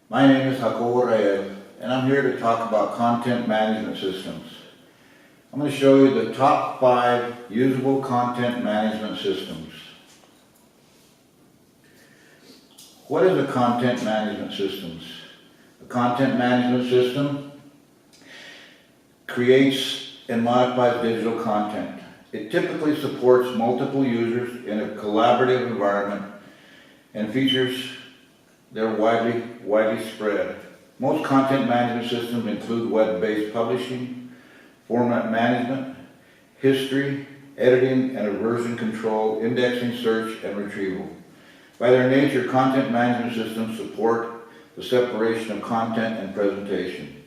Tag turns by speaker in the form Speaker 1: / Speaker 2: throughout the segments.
Speaker 1: My name is Jacobo, Rael, and I'm here to talk about content management systems. I'm going to show you the top 5 usable content management systems. What is a content management system? A content management system creates and modifies digital content. It typically supports multiple users in a collaborative environment and features they're widely spread. Most content management systems include web-based publishing, format management, history, editing and version control, indexing, search, and retrieval. By their nature, content management systems support the separation of content and presentation.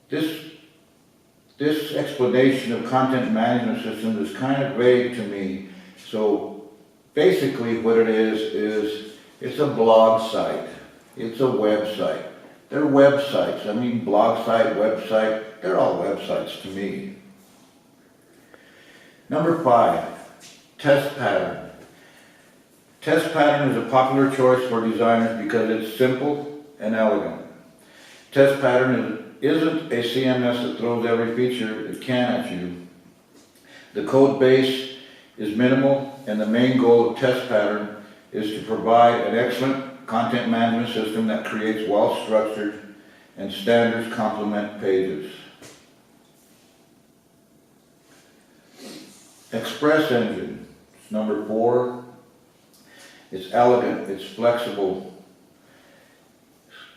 Speaker 1: This explanation of content management systems is kind of vague to me. So basically what it is it's a blog site. It's a website. They're websites. I mean, blog site, website, they're all websites to me. Number 5, test pattern. Test pattern is a popular choice for designers because it's simple and elegant. Test pattern isn't a CMS that throws every feature it can at you. The code base is minimal, and the main goal of test pattern is to provide an excellent content management system that creates well-structured and standards complement pages. Express engine, it's number 4. It's elegant, it's flexible.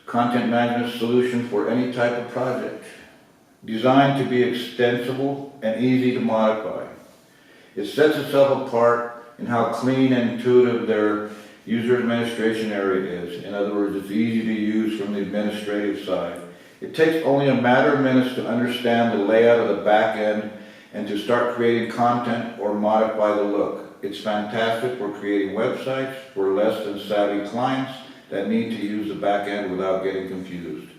Speaker 1: Content management solution for any type of project. Designed to be extensible and easy to modify. It sets itself apart in how clean and intuitive their user administration area is. In other words, it's easy to use from the administrative side. It takes only a matter of minutes to understand the layout of the back end and to start creating content or modify the look. It's fantastic for creating websites for less than savvy clients that need to use the back end without getting confused.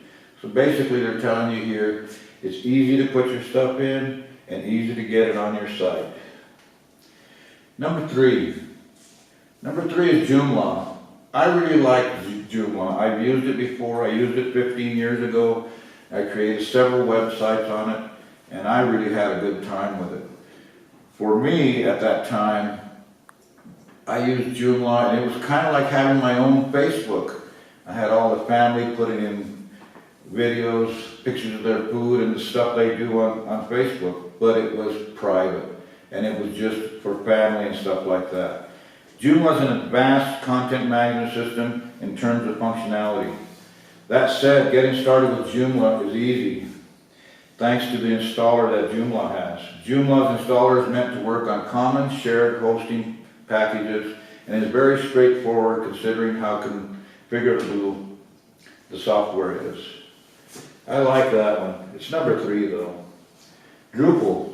Speaker 1: So basically they're telling you here, it's easy to put your stuff in and easy to get it on your site. Number 3 is Joomla. I really like Joomla. I've used it before. I used it 15 years ago. I created several websites on it, and I really had a good time with it. For me, at that time, I used Joomla, and it was kind of like having my own Facebook. I had all the family putting in videos, pictures of their food, and the stuff they do on Facebook, but it was private. And it was just for family and stuff like that. Joomla is an advanced content management system in terms of functionality. That said, getting started with Joomla is easy, thanks to the installer that Joomla has. Joomla's installer is meant to work on common shared hosting packages and is very straightforward considering how configurable the software is. I like that one. It's number 3 though. Drupal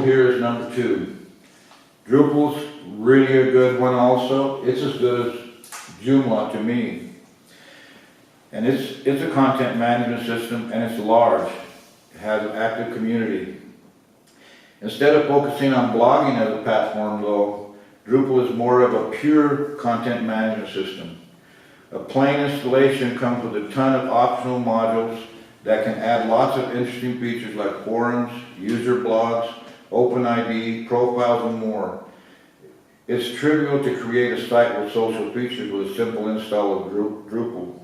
Speaker 1: here is number 2. Drupal's really a good one also. It's as good as Joomla to me. And it's a content management system and it's large. It has an active community. Instead of focusing on blogging as a platform though, Drupal is more of a pure content management system. A plain installation comes with a ton of optional modules that can add lots of interesting features like forums, user blogs, OpenID, profiles, and more. It's trivial to create a site with social features with a simple install of Drupal.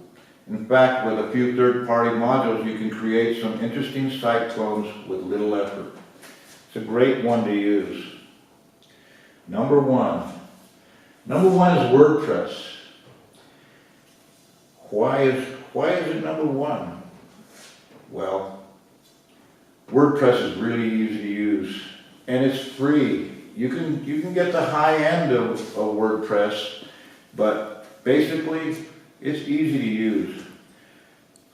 Speaker 1: In fact, with a few third-party modules, you can create some interesting site clones with little effort. It's a great one to use. Number 1. Number 1 is WordPress. Why is it number 1? Well, WordPress is really easy to use, and it's free. You can get the high end of WordPress, but basically it's easy to use.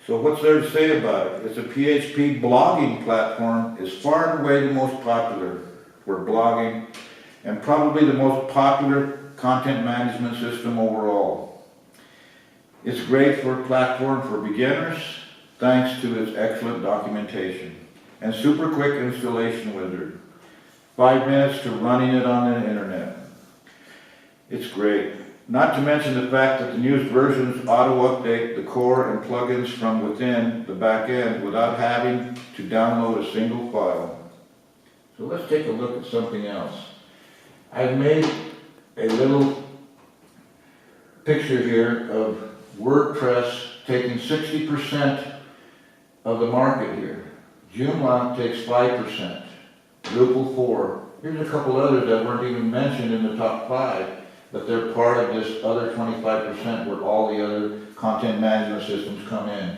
Speaker 1: So what's there to say about it? It's a PHP blogging platform. It's far and away the most popular for blogging, and probably the most popular content management system overall. It's great for a platform for beginners, thanks to its excellent documentation and super quick installation wizard. 5 minutes to running it on the internet. It's great. Not to mention the fact that the newest versions auto-update the core and plugins from within the back end without having to download a single file. So let's take a look at something else. I've made a little picture here of WordPress taking 60% of the market here. Joomla takes 5%, Drupal 4%. Here's a couple others that weren't even mentioned in the top 5. But they're part of this other 25% where all the other content management systems come in.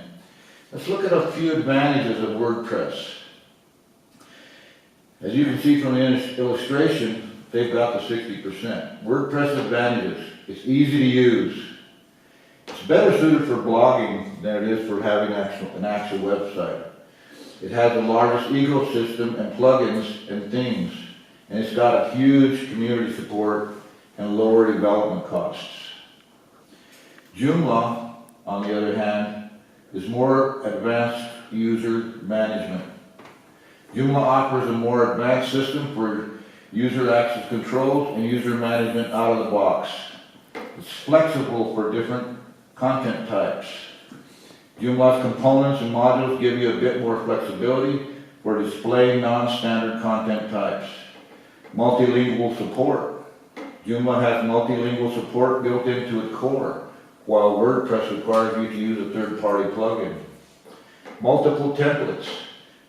Speaker 1: Let's look at a few advantages of WordPress. As you can see from the illustration, they've got the 60%. WordPress advantages: it's easy to use. It's better suited for blogging than it is for having an actual website. It has the largest ecosystem and plugins and themes, and it's got a huge community support and lower development costs. Joomla, on the other hand, is more advanced user management. Joomla offers a more advanced system for user access controls and user management out of the box. It's flexible for different content types. Joomla's components and modules give you a bit more flexibility for displaying non-standard content types. Multilingual support. Joomla has multilingual support built into its core, while WordPress requires you to use a third-party plugin. Multiple templates.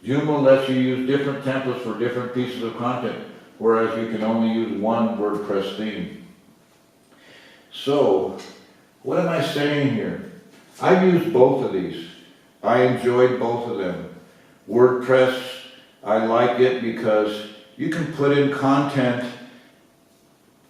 Speaker 1: Joomla lets you use different templates for different pieces of content, whereas you can only use one WordPress theme. So, what am I saying here? I've used both of these. I enjoyed both of them. WordPress, I like it because you can put in content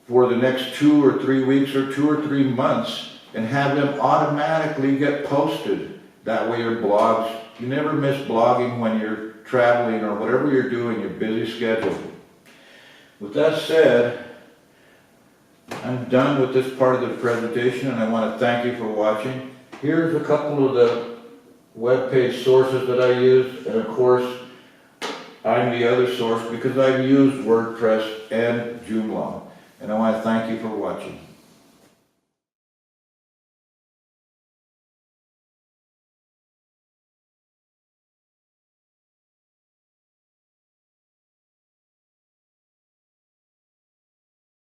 Speaker 1: for the next 2 or 3 weeks or 2 or 3 months and have them automatically get posted. That way your blogs, you never miss blogging when you're traveling or whatever you're doing, your busy schedule. With that said, I'm done with this part of the presentation and I want to thank you for watching. Here's a couple of the webpage sources that I used, and of course I'm the other source because I've used WordPress and Joomla. And I want to thank you for watching.